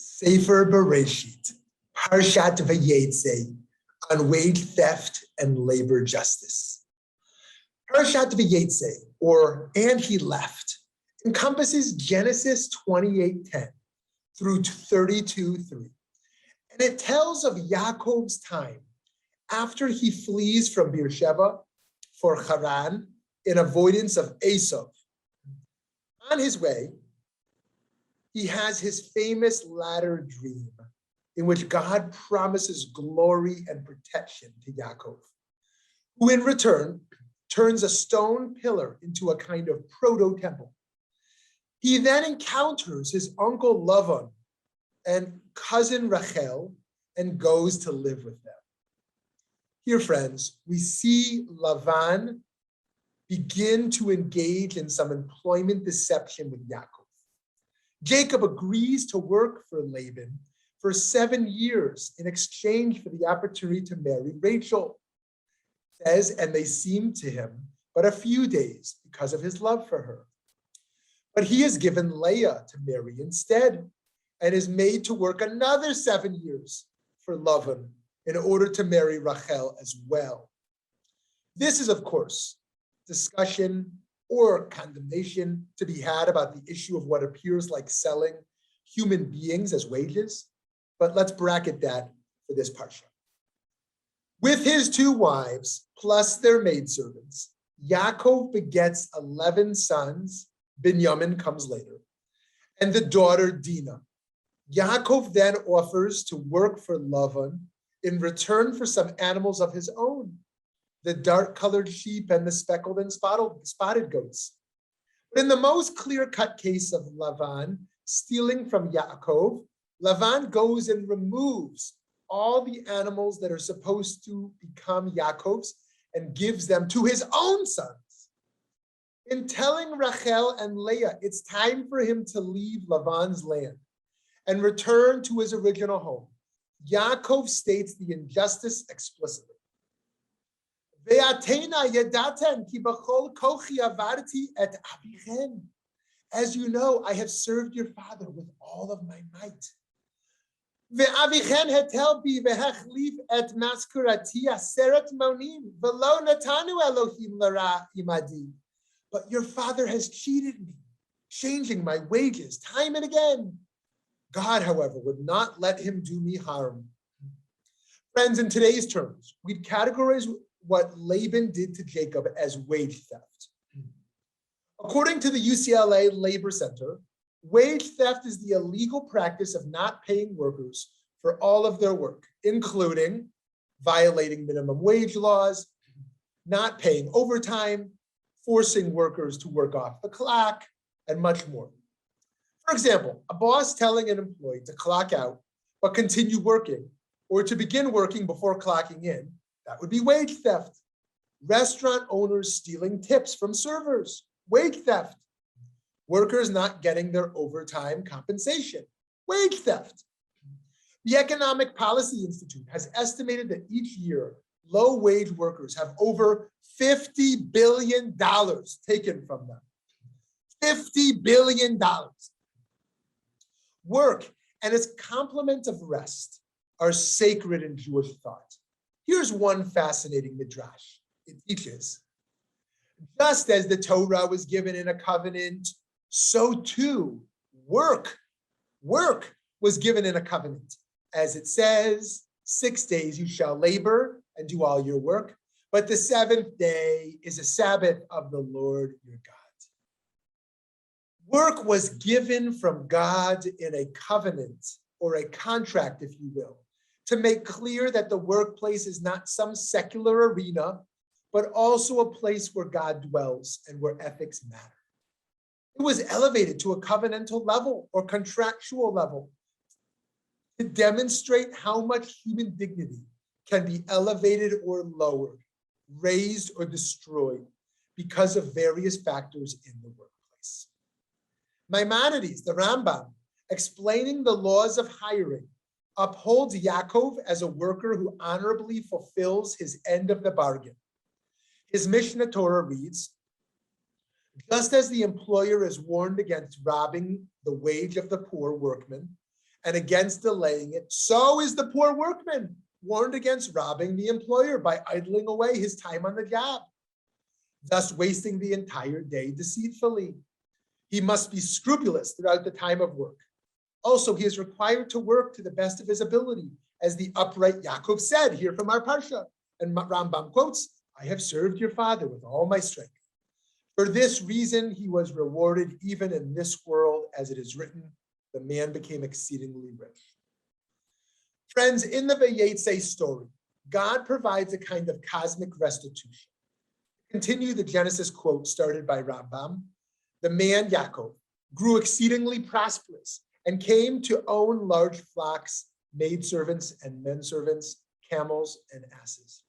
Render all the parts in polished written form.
Sefer Bereshit, Parshat Vayeitzei, on wage theft and labor justice. Parshat Vayeitzei, and he left, encompasses Genesis 28:10 through 32:3. And it tells of Yaakov's time after he flees from Beersheba for Haran in avoidance of Esau. On his way, he has his famous ladder dream in which God promises glory and protection to Yaakov, who in return turns a stone pillar into a kind of proto-temple. He then encounters his uncle Lavan and cousin Rachel and goes to live with them. Here, friends, we see Lavan begin to engage in some employment deception with Yaakov. Jacob agrees to work for Laban for 7 years in exchange for the opportunity to marry Rachel. It says, and they seemed to him but a few days because of his love for her. But he is given Leah to marry instead and is made to work another 7 years for Lavan in order to marry Rachel as well. This is, of course, discussion or condemnation to be had about the issue of what appears like selling human beings as wages, but let's bracket that for this parsha. With his 2 wives plus their maidservants, Yaakov begets 11 sons. Binyamin comes later, and the daughter Dinah. Yaakov then offers to work for Lavan in return for some animals of his own, the dark-colored sheep and the speckled and spotted goats. But in the most clear-cut case of Lavan stealing from Yaakov, Lavan goes and removes all the animals that are supposed to become Yaakov's and gives them to his own sons. In telling Rachel and Leah it's time for him to leave Lavan's land and return to his original home, Yaakov states the injustice explicitly. As you know, I have served your father with all of my might. But your father has cheated me, changing my wages time and again. God, however, would not let him do me harm. Friends, in today's terms, we'd categorize what Laban did to Jacob as wage theft. According to the UCLA Labor Center, wage theft is the illegal practice of not paying workers for all of their work, including violating minimum wage laws, not paying overtime, forcing workers to work off the clock, and much more. For example, a boss telling an employee to clock out but continue working, or to begin working before clocking in, that would be wage theft. Restaurant owners stealing tips from servers, wage theft. Workers not getting their overtime compensation, wage theft. The Economic Policy Institute has estimated that each year, low-wage workers have over $50 billion taken from them. $50 billion. Work and its complement of rest are sacred in Jewish thought. Here's one fascinating midrash. It teaches, just as the Torah was given in a covenant, so too work was given in a covenant. As it says, 6 days you shall labor and do all your work, but the 7th day is a Sabbath of the Lord your God. Work was given from God in a covenant or a contract, if you will, to make clear that the workplace is not some secular arena, but also a place where God dwells and where ethics matter. It was elevated to a covenantal level or contractual level to demonstrate how much human dignity can be elevated or lowered, raised or destroyed because of various factors in the workplace. Maimonides, the Rambam, explaining the laws of hiring, upholds Yaakov as a worker who honorably fulfills his end of the bargain. His Mishnah Torah reads, just as the employer is warned against robbing the wage of the poor workman, and against delaying it, so is the poor workman warned against robbing the employer by idling away his time on the job, thus wasting the entire day deceitfully. He must be scrupulous throughout the time of work. Also, he is required to work to the best of his ability, as the upright Yaakov said here from our Parsha. And Rambam quotes, I have served your father with all my strength. For this reason, he was rewarded even in this world, as it is written, the man became exceedingly rich. Friends, in the Vayeitzei story, God provides a kind of cosmic restitution. Continue the Genesis quote started by Rambam. The man Yaakov grew exceedingly prosperous and came to own large flocks, maidservants and menservants, camels and asses.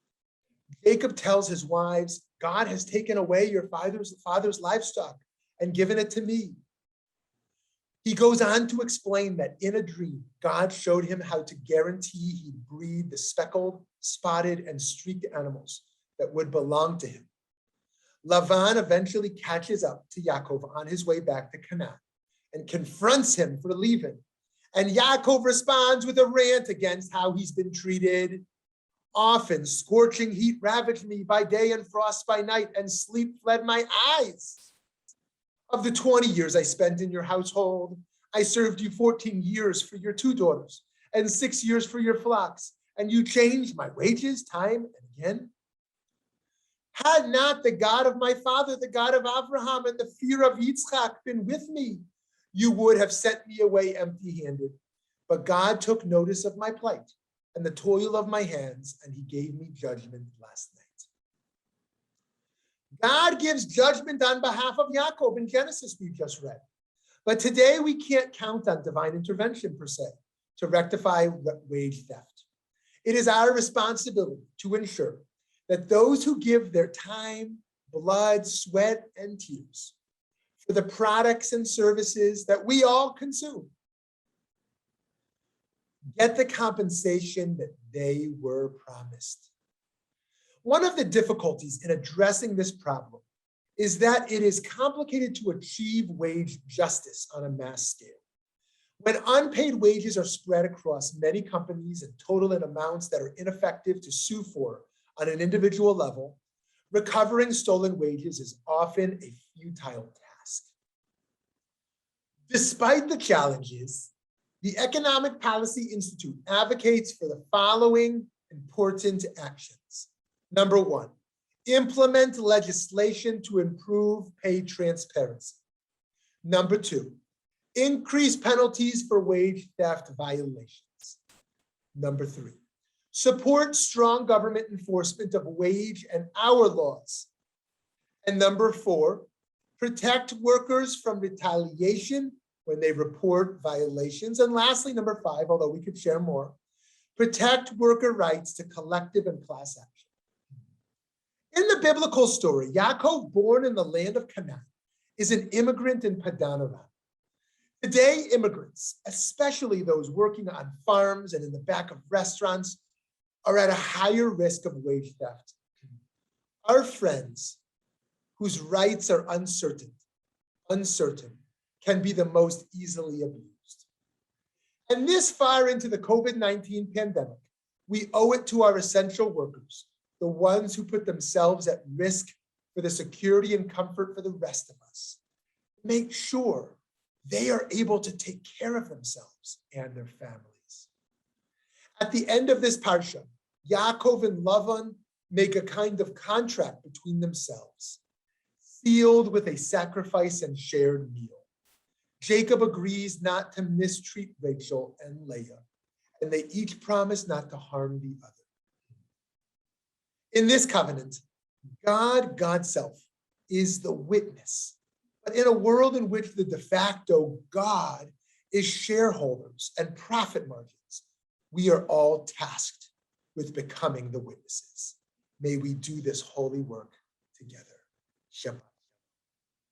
Jacob tells his wives, God has taken away your father's livestock and given it to me. He goes on to explain that in a dream, God showed him how to guarantee he'd breed the speckled, spotted, and streaked animals that would belong to him. Lavan eventually catches up to Yaakov on his way back to Canaan and confronts him for leaving. And Yaakov responds with a rant against how he's been treated. Often scorching heat ravaged me by day and frost by night, and sleep fled my eyes. Of the 20 years I spent in your household, I served you 14 years for your 2 daughters and 6 years for your flocks, and you changed my wages time and again. Had not the God of my father, the God of Abraham, and the fear of Yitzchak been with me, you would have sent me away empty-handed. But God took notice of my plight and the toil of my hands, and he gave me judgment last night. God gives judgment on behalf of Yaakov in Genesis we just read. But today we can't count on divine intervention per se to rectify wage theft. It is our responsibility to ensure that those who give their time, blood, sweat, and tears for the products and services that we all consume get the compensation that they were promised. One of the difficulties in addressing this problem is that it is complicated to achieve wage justice on a mass scale. When unpaid wages are spread across many companies and total in amounts that are ineffective to sue for on an individual level, recovering stolen wages is often a futile task. Despite the challenges, the Economic Policy Institute advocates for the following important actions. Number 1, implement legislation to improve pay transparency. Number 2, increase penalties for wage theft violations. Number 3, support strong government enforcement of wage and hour laws. And number 4, protect workers from retaliation when they report violations. And lastly, number 5, although we could share more, protect worker rights to collective and class action. In the biblical story, Yaakov, born in the land of Canaan, is an immigrant in Padan Aram. Today, immigrants, especially those working on farms and in the back of restaurants, are at a higher risk of wage theft. Our friends whose rights are uncertain, can be the most easily abused. And this far into the COVID-19 pandemic, we owe it to our essential workers, the ones who put themselves at risk for the security and comfort for the rest of us. Make sure they are able to take care of themselves and their families. At the end of this parsha, Yaakov and Lavan make a kind of contract between themselves, sealed with a sacrifice and shared meal. Jacob agrees not to mistreat Rachel and Leah, and they each promise not to harm the other. In this covenant, God's self, is the witness. But in a world in which the de facto God is shareholders and profit margins, we are all tasked with becoming the witnesses. May we do this holy work together. Shabbat.